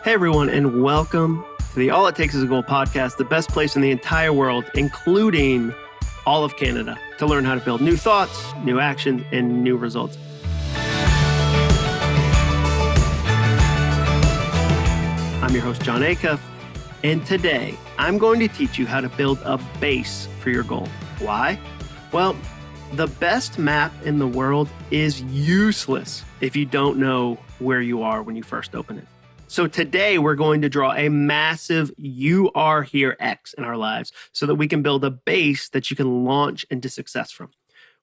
Hey everyone, and welcome to the All It Takes Is a Goal podcast, the best place in the entire world, including all of Canada, to learn how to build new thoughts, new actions, and new results. I'm your host, John Acuff, and today I'm going to teach you how to build a base for your goal. Why? Well, the best map in the world is useless if you don't know where you are when you first open it. So today we're going to draw a massive "you are here" X in our lives so that we can build a base that you can launch into success from.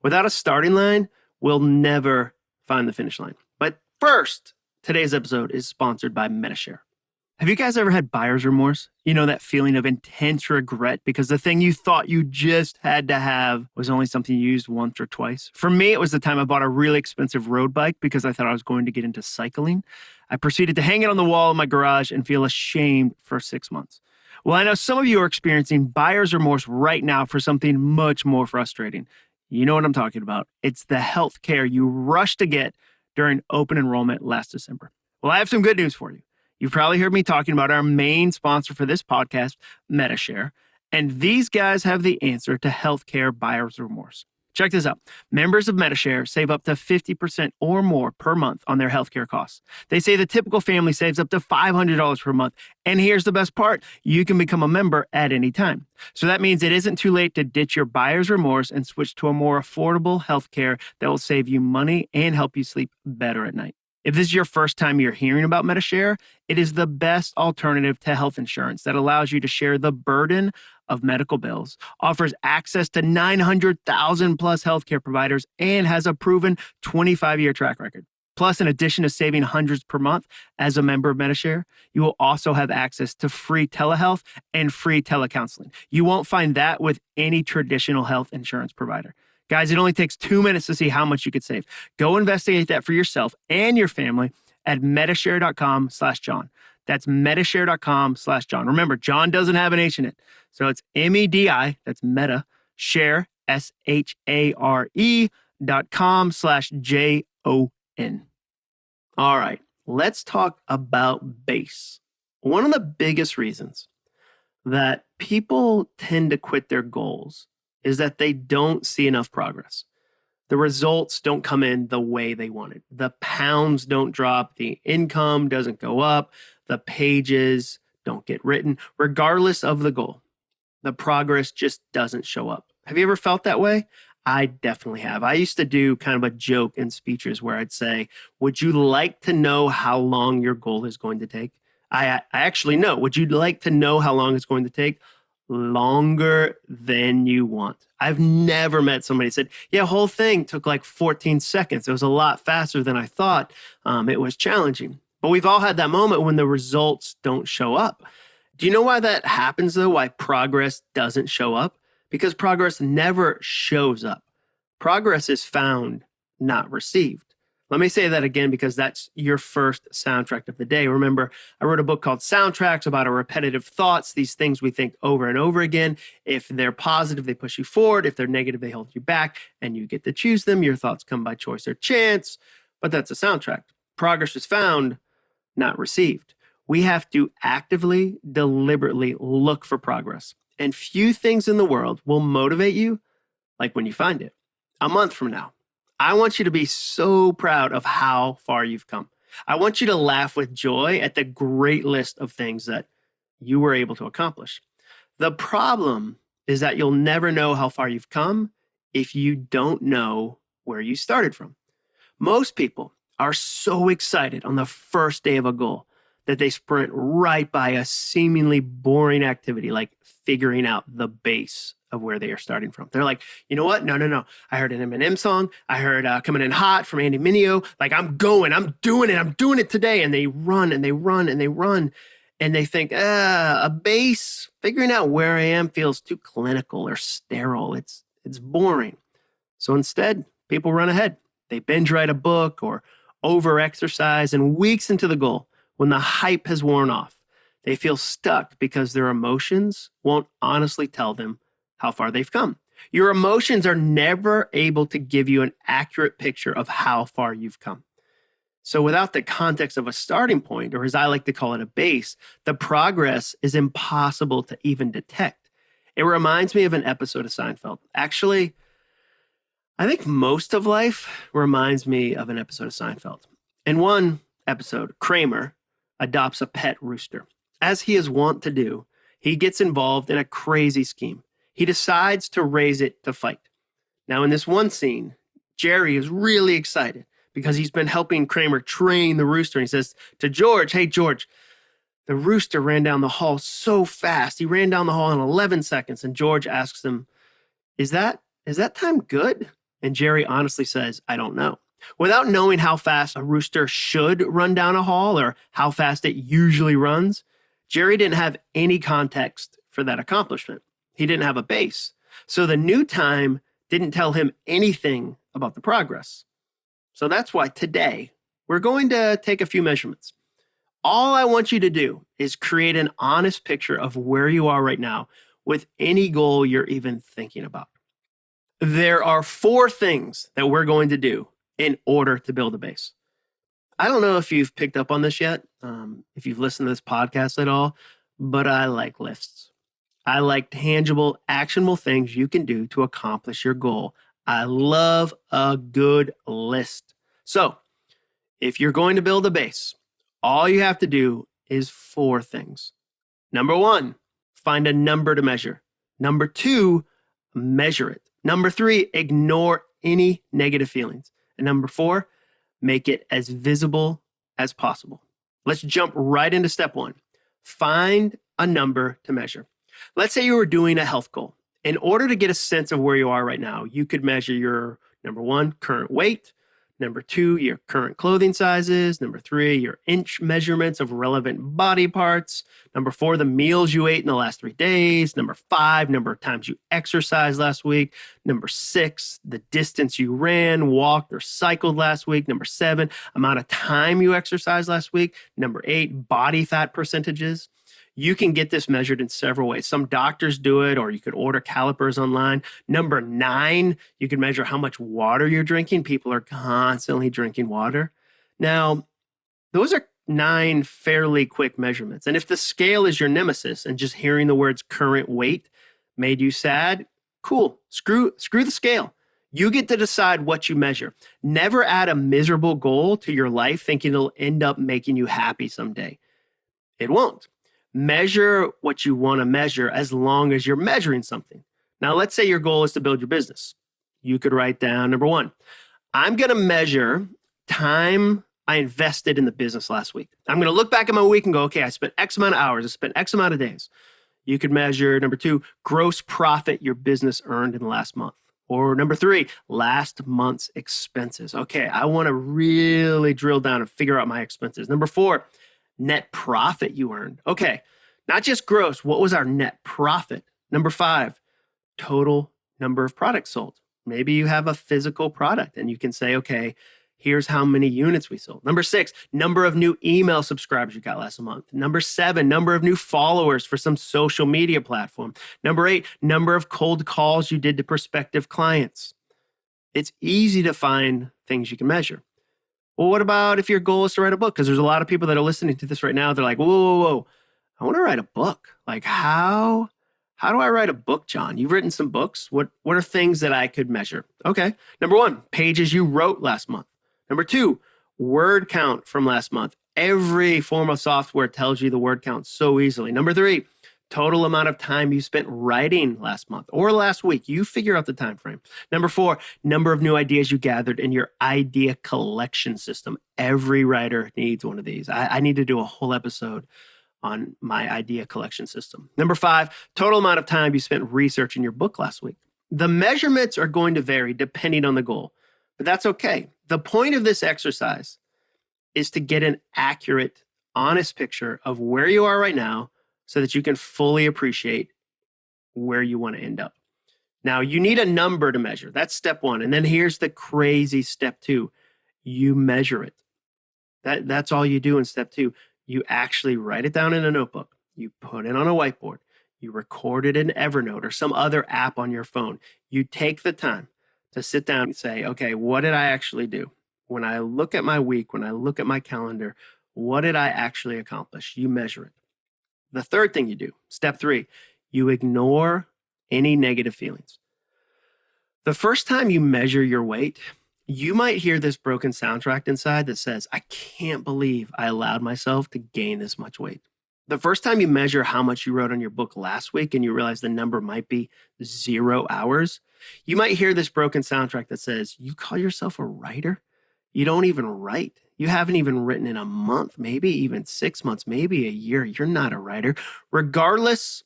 Without a starting line, we'll never find the finish line. But first, today's episode is sponsored by Metashare. Have you guys ever had buyer's remorse? You know, that feeling of intense regret because the thing you thought you just had to have was only something you used once or twice. For me, it was the time I bought a really expensive road bike because I thought I was going to get into cycling. I proceeded to hang it on the wall in my garage and feel ashamed for 6 months. Well, I know some of you are experiencing buyer's remorse right now for something much more frustrating. You know what I'm talking about. It's the health care you rushed to get during open enrollment last December. Well, I have some good news for you. You've probably heard me talking about our main sponsor for this podcast, Metashare, and these guys have the answer to healthcare buyer's remorse. Check this out. Members of Metashare save up to 50% or more per month on their healthcare costs. They say the typical family saves up to $500 per month. And here's the best part. You can become a member at any time. So that means it isn't too late to ditch your buyer's remorse and switch to a more affordable healthcare that will save you money and help you sleep better at night. If this is your first time you're hearing about Metashare, it is the best alternative to health insurance that allows you to share the burden of medical bills, offers access to 900,000 plus healthcare providers, and has a proven 25-year track record. Plus, in addition to saving hundreds per month as a member of Metashare, you will also have access to free telehealth and free telecounseling. You won't find that with any traditional health insurance provider. Guys, it only takes 2 minutes to see how much you could save. Go investigate that for yourself and your family at metashare.com/John. That's metashare.com/John. Remember, John doesn't have an H in it. So it's MEDI, that's meta, share, SHARE.com/JON. All right, let's talk about base. One of the biggest reasons that people tend to quit their goals is that they don't see enough progress. The results don't come in the way they wanted. The pounds don't drop. The income doesn't go up. The pages don't get written. Regardless of the goal, the progress just doesn't show up. Have you ever felt that way? I definitely have. I used to do kind of a joke in speeches where I'd say, would you like to know how long your goal is going to take? I actually know. Would you like to know how long it's going to take? Longer than you want. I've never met somebody who said, yeah, whole thing took like 14 seconds. It was a lot faster than I thought. It was challenging. But we've all had that moment when the results don't show up. Do you know why that happens though? Why progress doesn't show up? Because progress never shows up. Progress is found, not received. Let me say that again because that's your first soundtrack of the day. Remember, I wrote a book called Soundtracks about our repetitive thoughts, these things we think over and over again. If they're positive, they push you forward. If they're negative, they hold you back, and you get to choose them. Your thoughts come by choice or chance, but that's a soundtrack. Progress is found, not received. We have to actively, deliberately look for progress. And few things in the world will motivate you like when you find it. A month from now, I want you to be so proud of how far you've come. I want you to laugh with joy at the great list of things that you were able to accomplish. The problem is that you'll never know how far you've come if you don't know where you started from. Most people are so excited on the first day of a goal that they sprint right by a seemingly boring activity like figuring out the base of where they are starting from. They're like, you know what? No. I heard an Eminem song. I heard Coming In Hot from Andy Mineo. Like, I'm doing it today. And they run and they run and they run. And they think, a base, figuring out where I am feels too clinical or sterile. It's boring. So instead, people run ahead. They binge write a book or over-exercise, and weeks into the goal, when the hype has worn off, they feel stuck because their emotions won't honestly tell them how far they've come. Your emotions are never able to give you an accurate picture of how far you've come. So without the context of a starting point, or as I like to call it, a base, the progress is impossible to even detect. It reminds me of an episode of Seinfeld. Actually, I think most of life reminds me of an episode of Seinfeld. In one episode, Kramer adopts a pet rooster. As he is wont to do, he gets involved in a crazy scheme. He decides to raise it to fight. Now, in this one scene, Jerry is really excited because he's been helping Kramer train the rooster. And he says to George, "Hey, George, the rooster ran down the hall so fast. He ran down the hall in 11 seconds. And George asks him, is that time good? And Jerry honestly says, I don't know. Without knowing how fast a rooster should run down a hall or how fast it usually runs, Jerry didn't have any context for that accomplishment. He didn't have a base. So the new time didn't tell him anything about the progress. So that's why today we're going to take a few measurements. All I want you to do is create an honest picture of where you are right now with any goal you're even thinking about. There are 4 things that we're going to do in order to build a base. I don't know if you've picked up on this yet, if you've listened to this podcast at all, but I like lists. I like tangible, actionable things you can do to accomplish your goal. I love a good list. So if you're going to build a base, all you have to do is 4 things. Number 1, find a number to measure. Number 2, measure it. Number 3, ignore any negative feelings. And number 4, make it as visible as possible. Let's jump right into step 1. Find a number to measure. Let's say you were doing a health goal. In order to get a sense of where you are right now, you could measure your, number 1, current weight. Number 2, your current clothing sizes. Number 3, your inch measurements of relevant body parts. Number 4, the meals you ate in the last 3 days. Number 5, number of times you exercised last week. Number 6, the distance you ran, walked, or cycled last week. Number 7, amount of time you exercised last week. Number 8, body fat percentages. You can get this measured in several ways. Some doctors do it, or you could order calipers online. Number 9, you can measure how much water you're drinking. People are constantly drinking water. Now, those are 9 fairly quick measurements. And if the scale is your nemesis and just hearing the words current weight made you sad, cool, screw the scale. You get to decide what you measure. Never add a miserable goal to your life thinking it'll end up making you happy someday. It won't. Measure what you want to measure as long as you're measuring something. Now, let's say your goal is to build your business. You could write down, number 1, I'm going to measure time I invested in the business last week. I'm going to look back at my week and go, okay, I spent X amount of hours. I spent X amount of days. You could measure, number 2, gross profit your business earned in the last month. Or number 3, last month's expenses. Okay, I want to really drill down and figure out my expenses. Number 4, net profit you earned. Okay, not just gross. What was our net profit? Number 5, total number of products sold. Maybe you have a physical product and you can say, okay, here's how many units we sold. Number 6, number of new email subscribers you got last month. Number 7, number of new followers for some social media platform. Number 8, number of cold calls you did to prospective clients. It's easy to find things you can measure. Well, what about if your goal is to write a book? Because there's a lot of people that are listening to this right now. They're like, whoa. I want to write a book. Like, how do I write a book, John? You've written some books. What are things that I could measure? Okay. Number 1, pages you wrote last month. Number 2, word count from last month. Every form of software tells you the word count so easily. Number 3, total amount of time you spent writing last month or last week. You figure out the time frame. Number 4, number of new ideas you gathered in your idea collection system. Every writer needs one of these. I need to do a whole episode on my idea collection system. Number 5, total amount of time you spent researching your book last week. The measurements are going to vary depending on the goal, but that's okay. The point of this exercise is to get an accurate, honest picture of where you are right now so that you can fully appreciate where you want to end up. Now, you need a number to measure. That's step 1. And then here's the crazy step 2. You measure it. That's all you do in step 2. You actually write it down in a notebook. You put it on a whiteboard. You record it in Evernote or some other app on your phone. You take the time to sit down and say, okay, what did I actually do? when I look at my week, when I look at my calendar, what did I actually accomplish? You measure it. The third thing you do, step 3, you ignore any negative feelings. The first time you measure your weight, you might hear this broken soundtrack inside that says, I can't believe I allowed myself to gain this much weight. The first time you measure how much you wrote on your book last week and you realize the number might be 0 hours, you might hear this broken soundtrack that says, you call yourself a writer? You don't even write. You haven't even written in a month, maybe even 6 months, maybe a year. You're not a writer. Regardless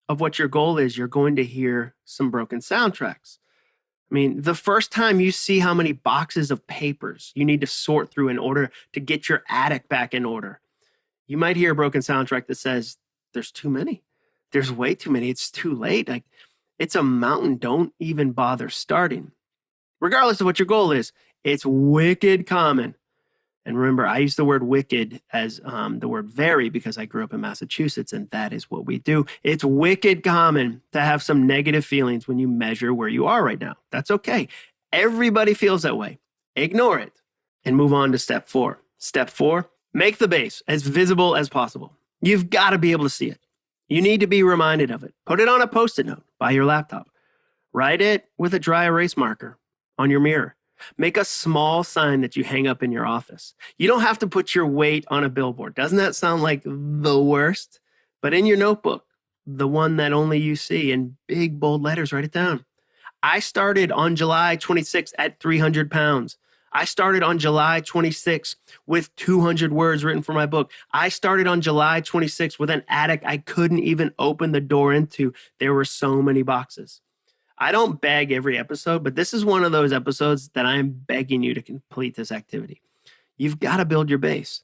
of what your goal is, you're going to hear some broken soundtracks. I mean, the first time you see how many boxes of papers you need to sort through in order to get your attic back in order, you might hear a broken soundtrack that says, there's too many. There's way too many. It's too late. Like, it's a mountain. Don't even bother starting. Regardless of what your goal is, it's wicked common. And remember, I use the word wicked as the word very because I grew up in Massachusetts, and that is what we do. It's wicked common to have some negative feelings when you measure where you are right now. That's okay. Everybody feels that way. Ignore it and move on to step 4. Step 4, make the base as visible as possible. You've got to be able to see it. You need to be reminded of it. Put it on a Post-it note by your laptop. Write it with a dry erase marker on your mirror. Make a small sign that you hang up in your office. You don't have to put your weight on a billboard. Doesn't that sound like the worst? But in your notebook, the one that only you see in big, bold letters, write it down. I started on July 26th at 300 pounds. I started on July 26th with 200 words written for my book. I started on July 26th with an attic I couldn't even open the door into. There were so many boxes. I don't beg every episode, but this is one of those episodes that I'm begging you to complete this activity. You've got to build your base.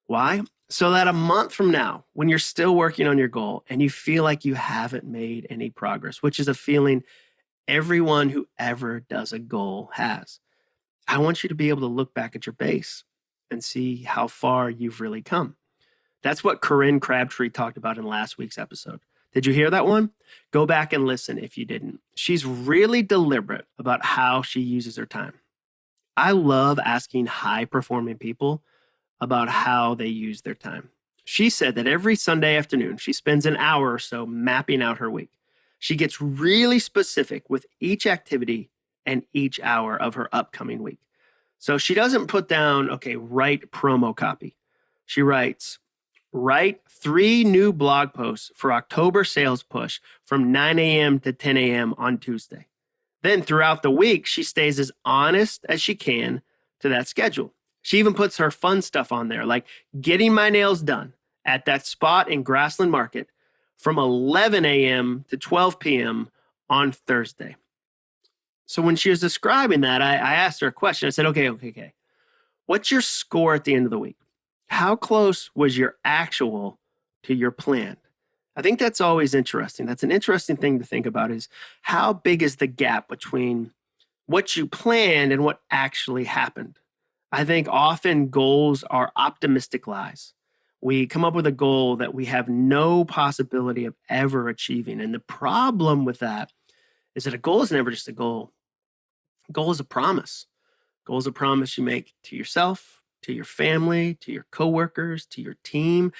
Why? So that a month from now, when you're still working on your goal and you feel like you haven't made any progress, which is a feeling everyone who ever does a goal has, I want you to be able to look back at your base and see how far you've really come. That's what Corinne Crabtree talked about in last week's episode. Did you hear that one? Go back and listen if you didn't. She's really deliberate about how she uses her time. I love asking high-performing people about how they use their time. She said that every Sunday afternoon, she spends an hour or so mapping out her week. She gets really specific with each activity and each hour of her upcoming week. So she doesn't put down, okay, write promo copy. She writes, write 3 new blog posts for October sales push from 9 a.m. to 10 a.m. on Tuesday. Then throughout the week, she stays as honest as she can to that schedule. She even puts her fun stuff on there, like getting my nails done at that spot in Grassland Market from 11 a.m. to 12 p.m. on Thursday. So when she was describing that, I asked her a question. I said, okay. What's your score at the end of the week? How close was your actual to your plan? I think that's always interesting. That's an interesting thing to think about is how big is the gap between what you planned and what actually happened? I think often goals are optimistic lies. We come up with a goal that we have no possibility of ever achieving. And the problem with that is that a goal is never just a goal. A goal is a promise. A goal is a promise you make to yourself, to your family, to your coworkers, to your team.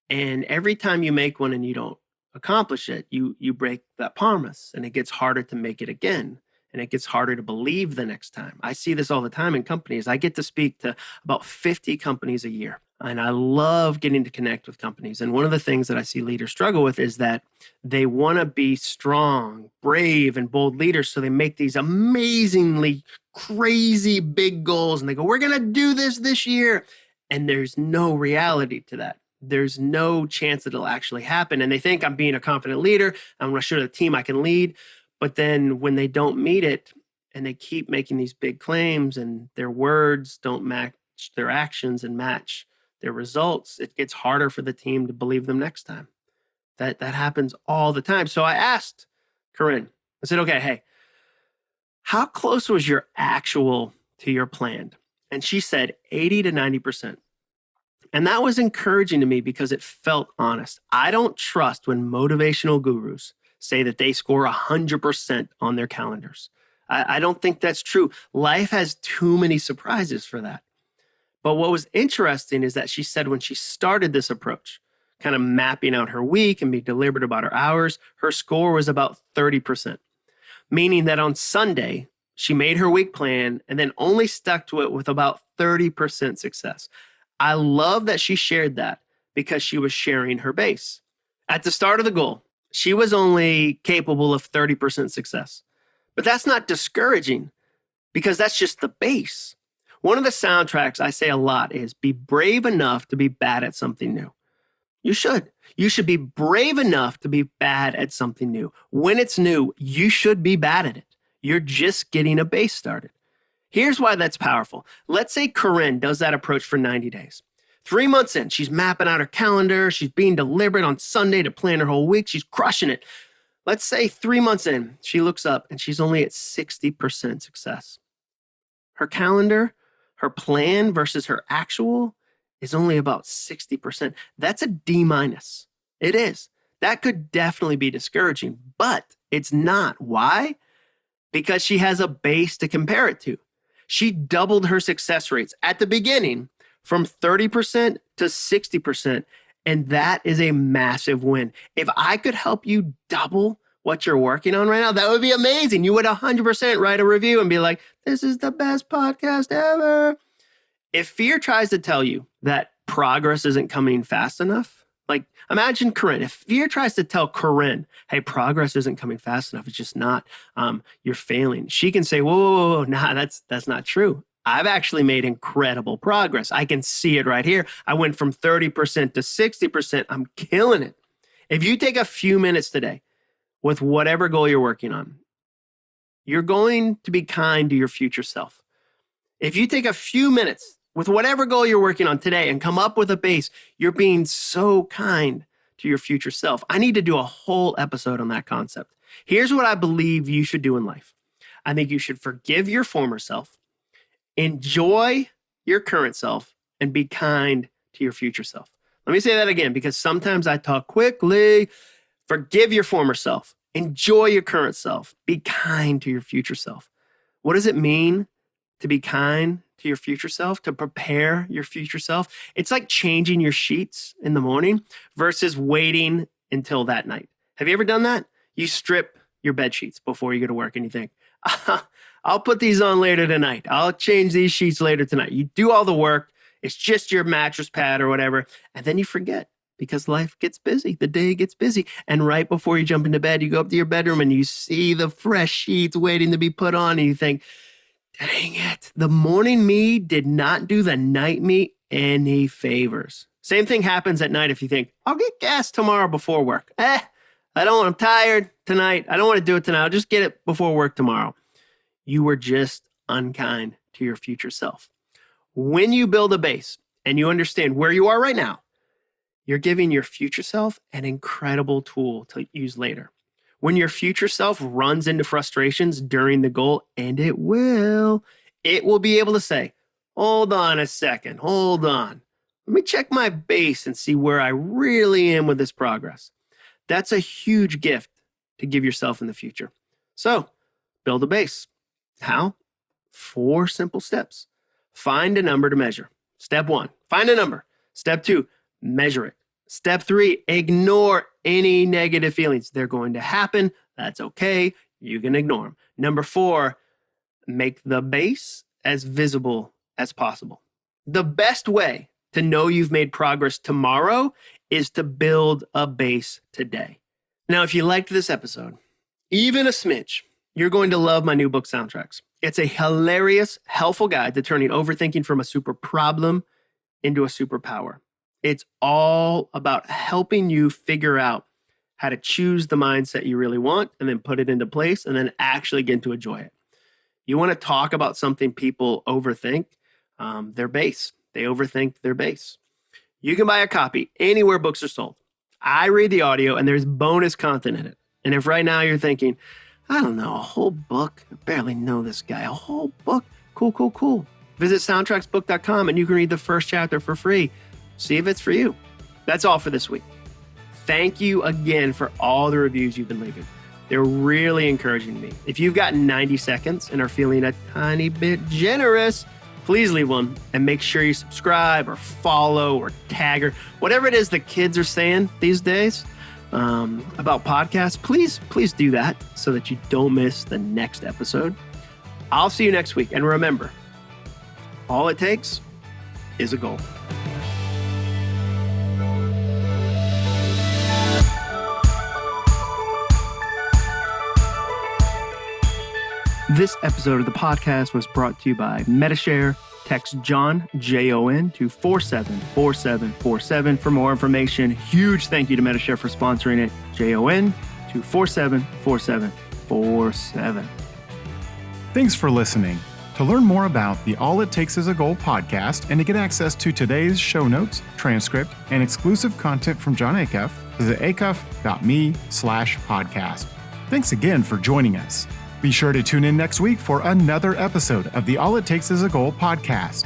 And every time you make one and you don't accomplish it, you break that promise and it gets harder to make it again. And it gets harder to believe the next time. I see this all the time in companies. I get to speak to about 50 companies a year. And I love getting to connect with companies. And one of the things that I see leaders struggle with is that they want to be strong, brave, and bold leaders. So they make these amazingly crazy big goals. And they go, we're going to do this year. And there's no reality to that. There's no chance that it'll actually happen. And they think I'm being a confident leader. I'm going to show the team I can lead. But then when they don't meet it and they keep making these big claims and their words don't match their actions and match their results, it gets harder for the team to believe them next time. That happens all the time. So I asked Corinne, I said, okay, hey, how close was your actual to your planned? And she said 80 to 90%. And that was encouraging to me because it felt honest. I don't trust when motivational gurus say that they score 100% on their calendars. I don't think that's true. Life has too many surprises for that. But what was interesting is that she said when she started this approach, kind of mapping out her week and being deliberate about her hours, her score was about 30%, meaning that on Sunday, she made her week plan and then only stuck to it with about 30% success. I love that she shared that because she was sharing her base. At the start of the goal, she was only capable of 30% success. But that's not discouraging because that's just the base. One of the soundtracks I say a lot is be brave enough to be bad at something new. You should. You should be brave enough to be bad at something new. When it's new, you should be bad at it. You're just getting a base started. Here's why that's powerful. Let's say Corinne does that approach for 90 days. 3 months in, she's mapping out her calendar. She's being deliberate on Sunday to plan her whole week. She's crushing it. Let's say 3 months in, she looks up and she's only at 60% success. Her calendar, her plan versus her actual is only about 60%. That's a D minus. It is. That could definitely be discouraging, but it's not. Why? Because she has a base to compare it to. She doubled her success rates at the beginning from 30% to 60%, and that is a massive win. If I could help you double what you're working on right now, that would be amazing. You would 100% write a review and be like, this is the best podcast ever. If fear tries to tell you that progress isn't coming fast enough, like imagine Corinne, if fear tries to tell Corinne, hey, progress isn't coming fast enough, it's just not, you're failing. She can say, whoa, nah, that's not true. I've actually made incredible progress. I can see it right here. I went from 30% to 60%. I'm killing it. If you take a few minutes today with whatever goal you're working on, you're going to be kind to your future self. If you take a few minutes with whatever goal you're working on today and come up with a base, you're being so kind to your future self. I need to do a whole episode on that concept. Here's what I believe you should do in life. I think you should forgive your former self, enjoy your current self, and be kind to your future self. Let me say that again because sometimes I talk quickly. Forgive your former self, enjoy your current self, be kind to your future self. What does it mean to be kind to your future self, to prepare your future self? It's like changing your sheets in the morning versus waiting until that night. Have you ever done that? You strip your bed sheets before you go to work and you think, I'll put these on later tonight. I'll change these sheets later tonight. You do all the work. It's just your mattress pad or whatever. And then you forget because life gets busy. The day gets busy. And right before you jump into bed, you go up to your bedroom and you see the fresh sheets waiting to be put on. And you think, dang it, the morning me did not do the night me any favors. Same thing happens at night if you think, I'll get gas tomorrow before work. I'm tired tonight. I don't want to do it tonight. I'll just get it before work tomorrow. You were just unkind to your future self. When you build a base and you understand where you are right now, you're giving your future self an incredible tool to use later. When your future self runs into frustrations during the goal, and it will be able to say, hold on a second, hold on. Let me check my base and see where I really am with this progress. That's a huge gift to give yourself in the future. So, build a base. How? 4 simple steps. Find a number to measure. Step 1, find a number. Step 2, measure it. Step 3, ignore any negative feelings. They're going to happen. That's okay. You can ignore them. Number 4, make the base as visible as possible. The best way to know you've made progress tomorrow is to build a base today. Now, if you liked this episode, even a smidge, you're going to love my new book, Soundtracks. It's a hilarious, helpful guide to turning overthinking from a super problem into a superpower. It's all about helping you figure out how to choose the mindset you really want and then put it into place and then actually get to enjoy it. You want to talk about something people overthink, their base. They overthink their base. You can buy a copy anywhere books are sold. I read the audio and there's bonus content in it. And if right now you're thinking, I don't know, a whole book? I barely know this guy. A whole book? Cool. Visit soundtracksbook.com and you can read the first chapter for free. See if it's for you. That's all for this week. Thank you again for all the reviews you've been leaving. They're really encouraging me. If you've got 90 seconds and are feeling a tiny bit generous, please leave one and make sure you subscribe or follow or tag or whatever it is the kids are saying these days about podcasts. Please do that so that you don't miss the next episode. I'll see you next week. And remember, all it takes is a goal. This episode of the podcast was brought to you by MetaShare. Text John, J-O-N, to 474747 for more information. Huge thank you to MetaShare for sponsoring it. J-O-N to 474747. Thanks for listening. To learn more about the All It Takes Is a Goal podcast and to get access to today's show notes, transcript, and exclusive content from John Acuff, visit acuff.me/podcast. Thanks again for joining us. Be sure to tune in next week for another episode of the All It Takes Is a Goal podcast.